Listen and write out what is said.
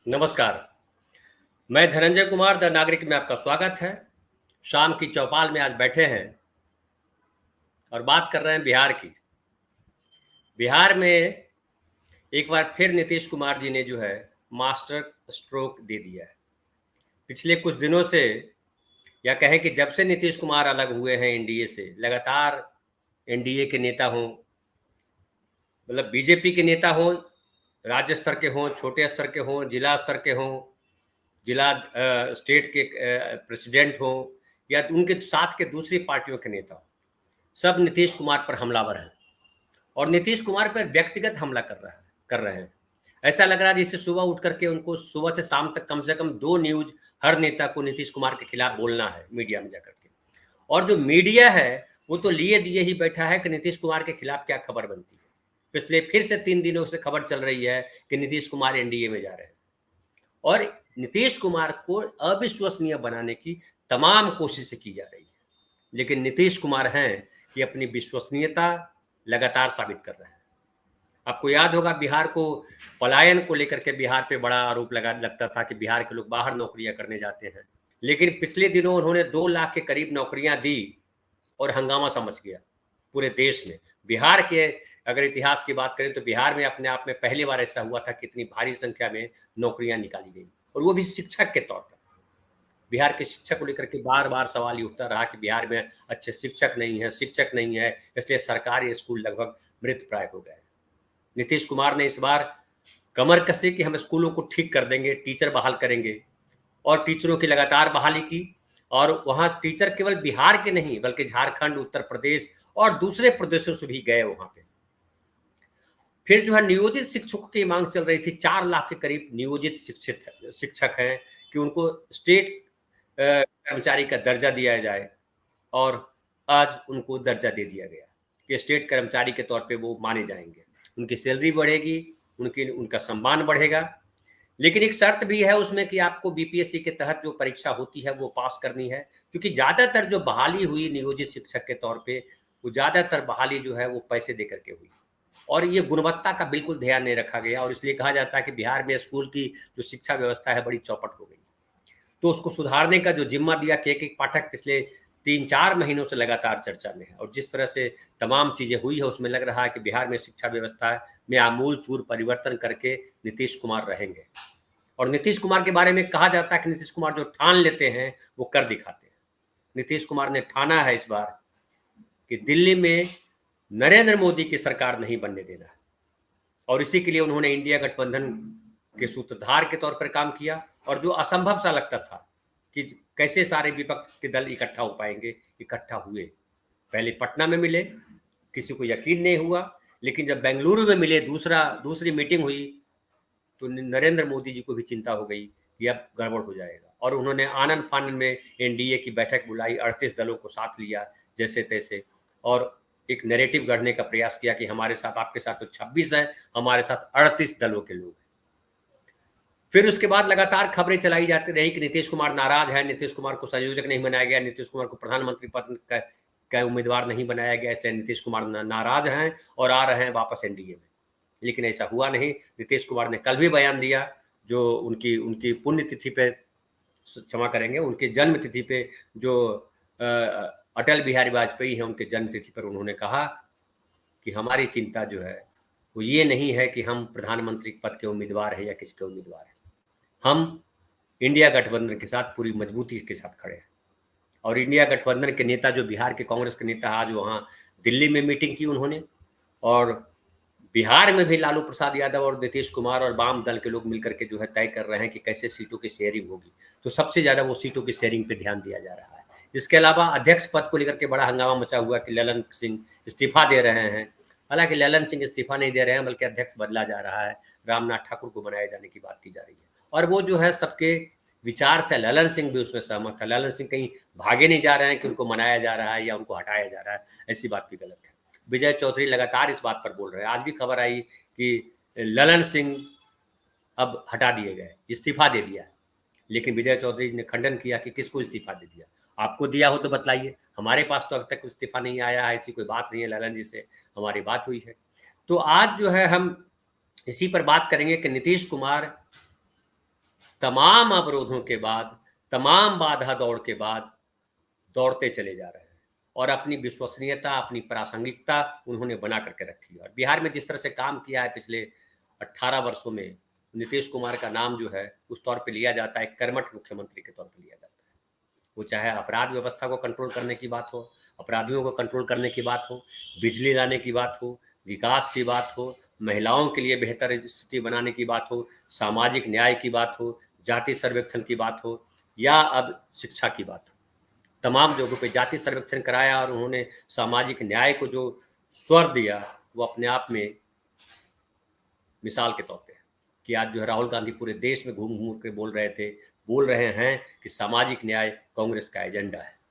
नमस्कार। मैं धनंजय कुमार द नागरिक में आपका स्वागत है। शाम की चौपाल में आज बैठे हैं और बात कर रहे हैं बिहार की। बिहार में एक बार फिर नीतीश कुमार जी ने जो है मास्टर स्ट्रोक दे दिया है। पिछले कुछ दिनों से या कहें कि जब से नीतीश कुमार अलग हुए हैं एनडीए से, लगातार एनडीए के नेता हों, मतलब बीजेपी के नेता हों, राज्य स्तर के हों, छोटे स्तर के हों, जिला स्तर के हों, जिला स्टेट के प्रेसिडेंट हों या उनके साथ के दूसरी पार्टियों के नेता हों, सब नीतीश कुमार पर हमलावर हैं और नीतीश कुमार पर व्यक्तिगत हमला कर रहे हैं। ऐसा लग रहा है जैसे सुबह उठ करके उनको सुबह से शाम तक कम से कम 2 न्यूज़ हर नेता को नीतीश कुमार के खिलाफ बोलना है मीडिया में जाकर के। और जो मीडिया है, वो तो लिए दिए ही बैठा है कि नीतीश कुमार के खिलाफ क्या खबर बनती है। पिछले फिर से 3 दिनों से खबर चल रही है कि नीतीश कुमार एनडीए में जा रहे हैं और नीतीश कुमार को अविश्वसनीय बनाने की तमाम कोशिशें की जा रही है। लेकिन नीतीश कुमार हैं कि अपनी विश्वसनीयता लगातार साबित कर रहे हैं। आपको याद होगा बिहार को पलायन को लेकर के बिहार पे बड़ा आरोप लगता था कि बिहार के लोग बाहर नौकरियां करने जाते हैं। लेकिन पिछले दिनों उन्होंने 2 लाख के करीब नौकरियां दी और हंगामा सा मच गया पूरे देश में। बिहार के अगर इतिहास की बात करें तो बिहार में अपने आप में पहली बार ऐसा हुआ था कि इतनी भारी संख्या में नौकरियां निकाली गई और वो भी शिक्षक के तौर पर। बिहार के शिक्षक को लेकर के बार-बार सवाल ये उठता रहा कि बिहार में अच्छे शिक्षक नहीं है, इसलिए सरकारी स्कूल लगभग मृतप्राय हो गए। नीतीश कुमार ने इस बार कमर कसी कि हम स्कूलों को ठीक कर देंगे, टीचर बहाल करेंगे और टीचरों की लगातार बहाली की और वहाँ टीचर केवल बिहार के नहीं बल्कि झारखंड, उत्तर प्रदेश और दूसरे प्रदेशों से भी गए वहाँ पे। फिर जो है नियोजित शिक्षकों की मांग चल रही थी, 4 लाख के करीब नियोजित शिक्षक हैं कि उनको स्टेट कर्मचारी का दर्जा दिया जाए और आज उनको दर्जा दे दिया गया कि स्टेट कर्मचारी के तौर पे वो माने जाएँगे। उनकी सैलरी बढ़ेगी, उनका सम्मान बढ़ेगा, लेकिन एक शर्त भी है उसमें कि आपको बीपीएससी के तहत जो परीक्षा होती है वो पास करनी है, क्योंकि ज़्यादातर जो बहाली हुई नियोजित शिक्षक के तौर पे, वो ज़्यादातर बहाली जो है वो पैसे दे कर के हुई और ये गुणवत्ता का बिल्कुल ध्यान नहीं रखा गया और इसलिए कहा जाता है कि बिहार में स्कूल की जो शिक्षा व्यवस्था है बड़ी चौपट हो गई। तो उसको सुधारने का जो जिम्मा दिया कि एक-एक पाठक पिछले 3-4 महीनों से लगातार चर्चा में है और जिस तरह से तमाम चीज़ें हुई है उसमें लग रहा है कि बिहार में शिक्षा व्यवस्था में आमूल-चूल परिवर्तन करके नीतीश कुमार रहेंगे। और नीतीश कुमार के बारे में कहा जाता है कि नीतीश कुमार जो ठान लेते हैं, वो कर दिखाते हैं। नीतीश कुमार ने ठाना है इस बार कि दिल्ली में नरेंद्र मोदी की सरकार नहीं बनने देना है और इसी के लिए उन्होंने इंडिया गठबंधन के सूत्रधार के तौर पर काम किया और जो असंभव सा लगता था कि कैसे सारे विपक्ष के दल इकट्ठा हो पाएँगे, इकट्ठा हुए। पहले पटना में मिले, किसी को यकीन नहीं हुआ, लेकिन जब बेंगलुरु में मिले दूसरी मीटिंग हुई तो नरेंद्र मोदी जी को भी चिंता हो गई कि अब गड़बड़ हो जाएगा और उन्होंने आनन-फानन में एनडीए की बैठक बुलाई, 38 दलों को साथ लिया जैसे-तैसे और एक नैरेटिव गढ़ने का प्रयास किया कि हमारे साथ आपके साथ तो 26 है, हमारे साथ 38 दलों के लोग हैं। फिर उसके बाद लगातार खबरें चलाई जाती रही कि नीतीश कुमार नाराज़ है, नीतीश कुमार को संयोजक नहीं बनाया गया, नीतीश कुमार को प्रधानमंत्री पद का उम्मीदवार नहीं बनाया गया, इसलिए नीतीश कुमार नाराज़ हैं और आ रहे हैं वापस एनडीए में। लेकिन ऐसा हुआ नहीं। नीतीश कुमार ने कल भी बयान दिया, जो उनकी उनकी पुण्यतिथि पे क्षमा करेंगे, उनकी जन्म तिथि पे जो अटल बिहारी वाजपेयी हैं, उनके जन्म तिथि पर उन्होंने कहा कि हमारी चिंता जो है, वो ये नहीं है कि हम प्रधानमंत्री पद के उम्मीदवार हैं या किसके उम्मीदवार हैं। हम इंडिया गठबंधन के साथ पूरी मजबूती के साथ खड़े हैं और इंडिया गठबंधन के नेता जो बिहार के कांग्रेस के नेता आज वहाँ दिल्ली में मीटिंग की उन्होंने और बिहार में भी लालू प्रसाद यादव और नीतीश कुमार और वाम दल के लोग मिलकर के जो है तय कर रहे हैं कि कैसे सीटों की शेयरिंग होगी। तो सबसे ज़्यादा वो सीटों की शेयरिंग पे ध्यान दिया जा रहा है। इसके अलावा अध्यक्ष पद को लेकर के बड़ा हंगामा मचा हुआ कि ललन सिंह इस्तीफा दे रहे हैं। हालाँकि ललन सिंह इस्तीफा नहीं दे रहे हैं बल्कि अध्यक्ष बदला जा रहा है। रामनाथ ठाकुर को बनाए जाने की बात की जा रही है। और वो जो है सबके विचार से ललन सिंह भी उसमें सहमत है। ललन सिंह कहीं भागे नहीं जा रहे हैं कि उनको मनाया जा रहा है या उनको हटाया जा रहा है, ऐसी बात भी गलत है। विजय चौधरी लगातार इस बात पर बोल रहे हैं। आज भी खबर आई कि ललन सिंह अब हटा दिए गए, इस्तीफा दे दिया। लेकिन विजय चौधरी ने खंडन किया कि किसको इस्तीफा दे दिया? आपको दिया हो तो बतलाइए। हमारे पास तो अब तक इस्तीफा नहीं आया है, ऐसी कोई बात नहीं है, ललन जी से हमारी बात हुई है। तो आज जो है हम इसी पर बात करेंगे कि नीतीश कुमार तमाम अवरोधों के बाद, तमाम बाधा दौड़ के बाद दौड़ते चले जा रहे हैं और अपनी विश्वसनीयता, अपनी प्रासंगिकता उन्होंने बना करके रखी है। और बिहार में जिस तरह से काम किया है पिछले 18 वर्षों में, नीतीश कुमार का नाम जो है उस तौर पे लिया जाता है, कर्मठ मुख्यमंत्री के तौर पे लिया जाता है। वो चाहे अपराध व्यवस्था को कंट्रोल करने की बात हो, अपराधियों को कंट्रोल करने की बात हो, बिजली लाने की बात हो, विकास की बात हो, महिलाओं के लिए बेहतर स्थिति बनाने की बात हो, सामाजिक न्याय की बात हो, जाति सर्वेक्षण की बात हो या अब शिक्षा की बात हो। तमाम जगहों पे जाति सर्वेक्षण कराया और उन्होंने सामाजिक न्याय को जो स्वर दिया, वो अपने आप में मिसाल के तौर पे है कि आज जो है राहुल गांधी पूरे देश में घूम-घूम के बोल रहे हैं कि सामाजिक न्याय कांग्रेस का एजेंडा है।